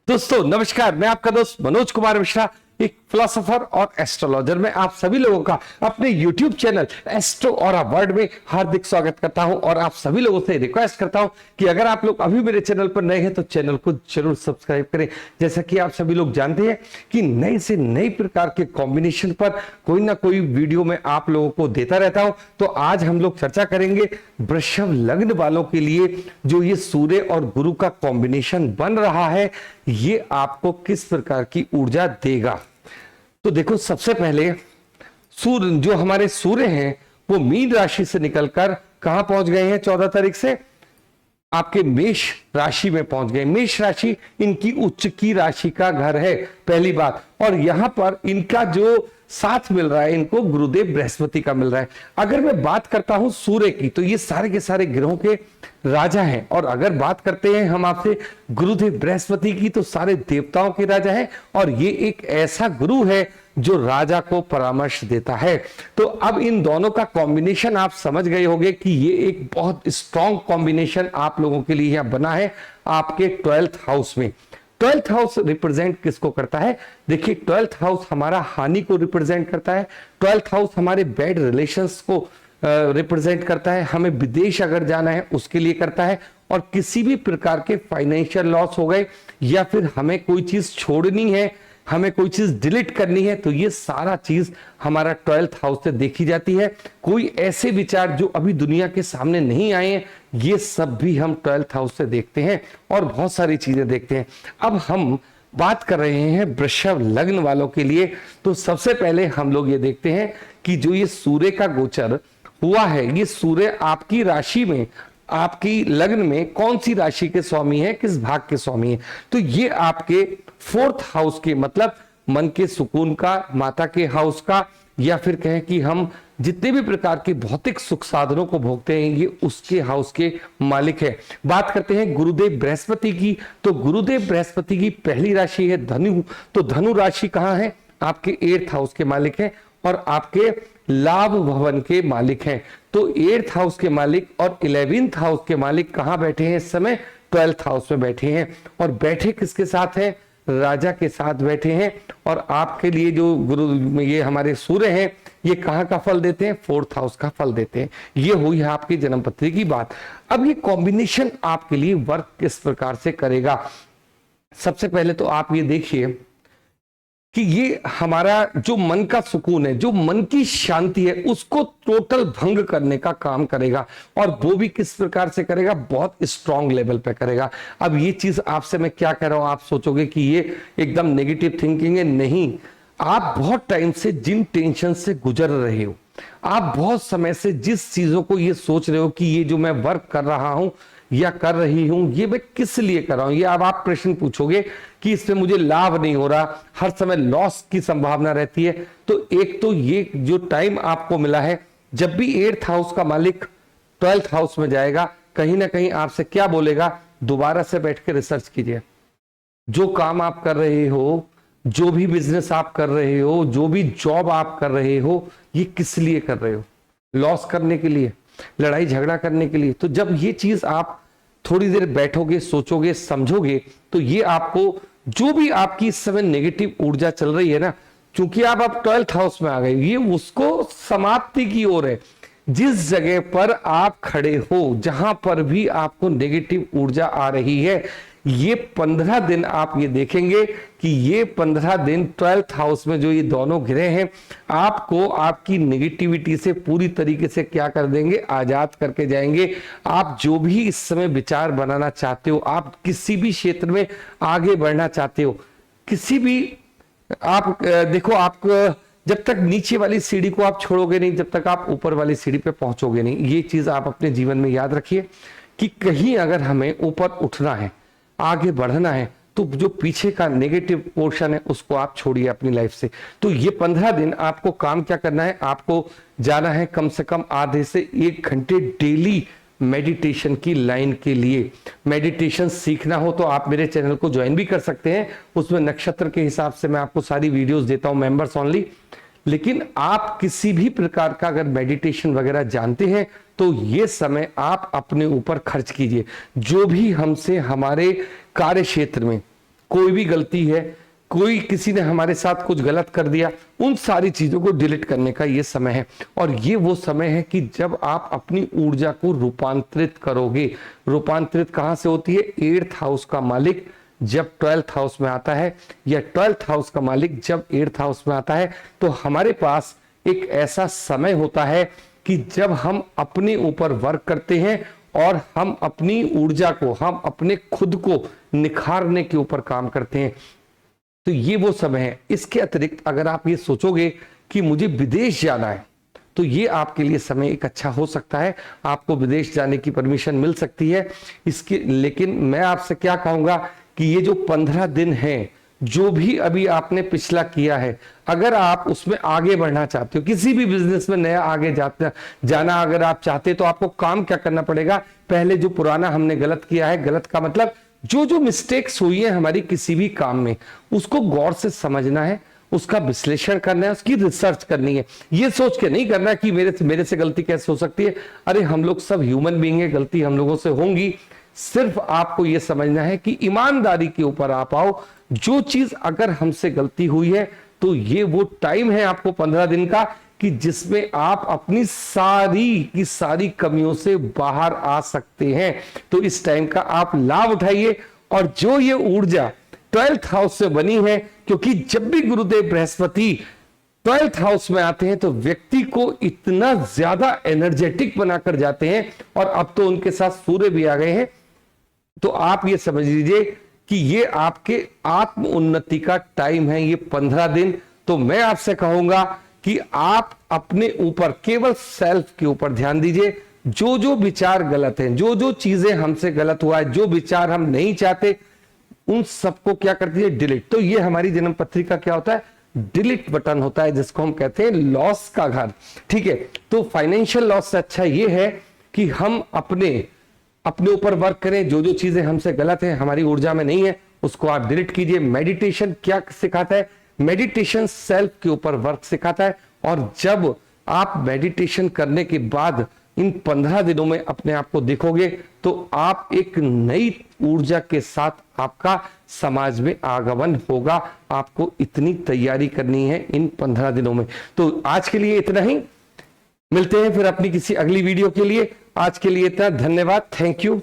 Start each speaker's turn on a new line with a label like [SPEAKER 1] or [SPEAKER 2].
[SPEAKER 1] दोस्तों नमस्कार, मैं आपका दोस्त मनोज कुमार मिश्रा, एक फिलोसोफर और एस्ट्रोलॉजर। मैं आप सभी लोगों का अपने YouTube channel astro aura world में हार्दिक स्वागत करता हूं और आप सभी लोगों से रिक्वेस्ट करता हूं कि अगर आप लोग अभी मेरे चैनल पर नए हैं तो चैनल को जरूर सब्सक्राइब करें। जैसा कि आप सभी लोग जानते हैं कि नए से नए प्रकार के कॉम्बिनेशन पर कोई ना कोई वीडियो में आप लोगों को देता रहता हूं। तो आज हम लोग चर्चा करेंगे वृषभ लग्न वालों के लिए जो ये सूर्य और गुरु का कॉम्बिनेशन बन रहा है, ये आपको किस प्रकार की ऊर्जा देगा। तो देखो, सबसे पहले सूर्य, जो हमारे सूर्य हैं, वो मीन राशि से निकलकर कहां पहुंच गए हैं 14 तारीख से आपके मेष राशि में पहुंच गए। मेष राशि इनकी उच्च की राशि का घर है, पहली बात। और यहां पर इनका जो साथ मिल रहा है, इनको गुरुदेव बृहस्पति का मिल रहा है। अगर मैं बात करता हूं सूर्य की, तो ये सारे के सारे ग्रहों के राजा हैं। और अगर बात करते हैं हम आपसे गुरुदेव बृहस्पति की, तो सारे देवताओं के राजा हैं। और ये एक ऐसा गुरु है जो राजा को परामर्श देता है। तो अब इन दोनों का कॉम्बिनेशन आप समझ गए होंगे कि ये एक बहुत स्ट्रॉन्ग कॉम्बिनेशन आप लोगों के लिए यहां बना है आपके 12th हाउस में। 12th हाउस रिप्रेजेंट किसको करता है? देखिए, 12th हाउस हमारा हानि को रिप्रेजेंट करता है। 12th हाउस हमारे बैड रिलेशंस को रिप्रेजेंट करता है। हमें विदेश अगर जाना है उसके लिए करता है। और किसी भी प्रकार के फाइनेंशियल लॉस हो गए या फिर हमें कोई चीज छोड़नी है, हमें कोई चीज डिलीट करनी है, तो ये सारा चीज हमारा 12th हाउस से देखी जाती है। कोई ऐसे विचार जो अभी दुनिया के सामने नहीं आए हैं, ये सब भी हम 12th हाउस से देखते हैं और बहुत सारी चीजें देखते हैं। अब हम बात कर रहे हैं वृषभ लग्न वालों के लिए। तो सबसे पहले हम लोग ये देखते हैं कि जो ये सूर्य का गोचर हुआ है, ये सूर्य आपकी राशि में, आपकी लग्न में कौन सी राशि के स्वामी है, किस भाग के स्वामी है? तो ये आपके 4th हाउस के, मतलब मन के सुकून का, माता के हाउस का, या फिर कहें कि हम जितने भी प्रकार के भौतिक सुख साधनों को भोगते हैं, ये उसके हाउस के मालिक है। बात करते हैं गुरुदेव बृहस्पति की, तो गुरुदेव बृहस्पति की पहली राशि है धनु। तो धनु राशि कहां है? आपके 8th हाउस के मालिक है और आपके लाभ भवन के मालिक हैं। तो 8th हाउस के मालिक और 11th हाउस के मालिक कहां बैठे हैं इस समय? 12th हाउस में बैठे हैं। और बैठे किसके साथ हैं? राजा के साथ बैठे हैं। और आपके लिए जो गुरु, ये हमारे सूर्य हैं, ये कहां का फल देते हैं? 4th हाउस का फल देते हैं। ये हुई है आपकी जन्मपत्री की बात। अब ये कॉम्बिनेशन आपके लिए वर्क किस प्रकार से करेगा? सबसे पहले तो आप ये देखिए कि ये हमारा जो मन का सुकून है, जो मन की शांति है, उसको टोटल भंग करने का काम करेगा। और वो भी किस प्रकार से करेगा? बहुत स्ट्रॉन्ग लेवल पे करेगा। अब ये चीज आपसे मैं क्या कह रहा हूं, आप सोचोगे कि ये एकदम नेगेटिव थिंकिंग है। नहीं, आप बहुत टाइम से जिन टेंशन से गुजर रहे हो, आप बहुत समय से जिस चीजों को ये सोच रहे हो कि ये जो मैं वर्क कर रहा हूं या कर रही हूं, ये मैं किस लिए कर रहा हूं, ये अब आप प्रश्न पूछोगे कि इससे मुझे लाभ नहीं हो रहा, हर समय लॉस की संभावना रहती है। तो एक तो ये जो टाइम आपको मिला है, जब भी 8th हाउस का मालिक 12th हाउस में जाएगा, कहीं ना कहीं आपसे क्या बोलेगा? दोबारा से बैठ के रिसर्च कीजिए। जो काम आप कर रहे हो, जो भी बिजनेस आप कर रहे हो, जो भी जॉब आप कर रहे हो, ये किस लिए कर रहे हो? लॉस करने के लिए, लड़ाई झगड़ा करने के लिए? तो जब ये चीज आप थोड़ी देर बैठोगे, सोचोगे, समझोगे, तो ये आपको, जो भी आपकी इस समय नेगेटिव ऊर्जा चल रही है ना, क्योंकि आप अब 12th हाउस में आ गए, ये उसको समाप्ति की ओर है। जिस जगह पर आप खड़े हो, जहां पर भी आपको नेगेटिव ऊर्जा आ रही है, ये 15 दिन आप ये देखेंगे कि ये 15 दिन 12th हाउस में जो ये दोनों ग्रह हैं, आपको आपकी नेगेटिविटी से पूरी तरीके से क्या कर देंगे? आजाद करके जाएंगे। आप जो भी इस समय विचार बनाना चाहते हो, आप किसी भी क्षेत्र में आगे बढ़ना चाहते हो, किसी भी, आप देखो, आप जब तक नीचे वाली सीढ़ी को आप छोड़ोगे नहीं, जब तक आप ऊपर वाली सीढ़ी पे पहुंचोगे नहीं। ये चीज आप अपने जीवन में याद रखिए कि कहीं अगर हमें ऊपर उठना है, आगे बढ़ना है, तो जो पीछे का नेगेटिव पोर्शन है उसको आप छोड़िए अपनी लाइफ से। तो ये 15 दिन आपको काम क्या करना है? आपको जाना है कम से कम आधे से 1 घंटे डेली मेडिटेशन की लाइन के लिए। मेडिटेशन सीखना हो तो आप मेरे चैनल को ज्वाइन भी कर सकते हैं। उसमें नक्षत्र के हिसाब से मैं आपको सारी वीडियोस देता हूं, मेंबर्स ओनली। लेकिन आप किसी भी प्रकार का अगर मेडिटेशन वगैरह जानते हैं तो ये समय आप अपने ऊपर खर्च कीजिए। जो भी हमसे हमारे कार्य क्षेत्र में कोई भी गलती है, कोई किसी ने हमारे साथ कुछ गलत कर दिया, उन सारी चीजों को डिलीट करने का ये समय है। और ये वो समय है कि जब आप अपनी ऊर्जा को रूपांतरित करोगे। रूपांतरित कहां से होती है? 8th हाउस का मालिक जब 12th हाउस में आता है, या 12th हाउस का मालिक जब 8th हाउस में आता है, तो हमारे पास एक ऐसा समय होता है कि जब हम अपने ऊपर वर्क करते हैं और हम अपनी ऊर्जा को, हम अपने खुद को निखारने के ऊपर काम करते हैं। तो ये वो समय है। इसके अतिरिक्त अगर आप ये सोचोगे कि मुझे विदेश जाना है, तो ये आपके लिए समय एक अच्छा हो सकता है, आपको विदेश जाने की परमिशन मिल सकती है इसके। लेकिन मैं आपसे क्या कहूंगा कि ये जो 15 दिन हैं, जो भी अभी आपने पिछला किया है, अगर आप उसमें आगे बढ़ना चाहते हो, किसी भी बिजनेस में नया आगे जाना अगर आप चाहते, तो आपको काम क्या करना पड़ेगा? पहले जो पुराना हमने गलत किया है, गलत का मतलब जो जो मिस्टेक्स हुई है हमारी किसी भी काम में, उसको गौर से समझना है, उसका विश्लेषण करना है, उसकी रिसर्च करनी है। ये सोच के नहीं करना कि मेरे से गलती कैसे हो सकती है। अरे हम लोग सब ह्यूमन बीइंग है, गलती हम लोगों से होंगी। सिर्फ आपको यह समझना है कि ईमानदारी के ऊपर आप आओ। जो चीज अगर हमसे गलती हुई है, तो ये वो टाइम है आपको 15 दिन का कि जिसमें आप अपनी सारी की सारी कमियों से बाहर आ सकते हैं। तो इस टाइम का आप लाभ उठाइए। और जो ये ऊर्जा 12th हाउस से बनी है, क्योंकि जब भी गुरुदेव बृहस्पति 12th हाउस में आते हैं तो व्यक्ति को इतना ज्यादा एनर्जेटिक बनाकर जाते हैं, और अब तो उनके साथ सूर्य भी आ गए हैं। तो आप ये समझ लीजिए कि ये आपके आत्म उन्नति का टाइम है, ये 15 दिन। तो मैं आपसे कहूंगा कि आप अपने ऊपर, केवल सेल्फ के ऊपर ध्यान दीजिए। जो जो विचार गलत हैं, जो जो चीजें हमसे गलत हुआ है, जो विचार हम नहीं चाहते, उन सबको क्या करती है? डिलीट। तो ये हमारी जन्म पत्रिका क्या होता है? डिलीट बटन होता है, जिसको हम कहते हैं लॉस का घर। ठीक है, तो फाइनेंशियल लॉस से अच्छा ये है कि हम अपने ऊपर वर्क करें। जो जो चीजें हमसे गलत है, हमारी ऊर्जा में नहीं है, उसको आप डिलीट कीजिए। मेडिटेशन क्या सिखाता है? मेडिटेशन सेल्फ के ऊपर वर्क सिखाता है। और जब आप मेडिटेशन करने के बाद इन 15 दिनों में अपने आप को देखोगे, तो आप एक नई ऊर्जा के साथ आपका समाज में आगमन होगा। आपको इतनी तैयारी करनी है इन 15 दिनों में। तो आज के लिए इतना ही, मिलते हैं फिर अपनी किसी अगली वीडियो के लिए। आज के लिए इतना, धन्यवाद, थैंक यू।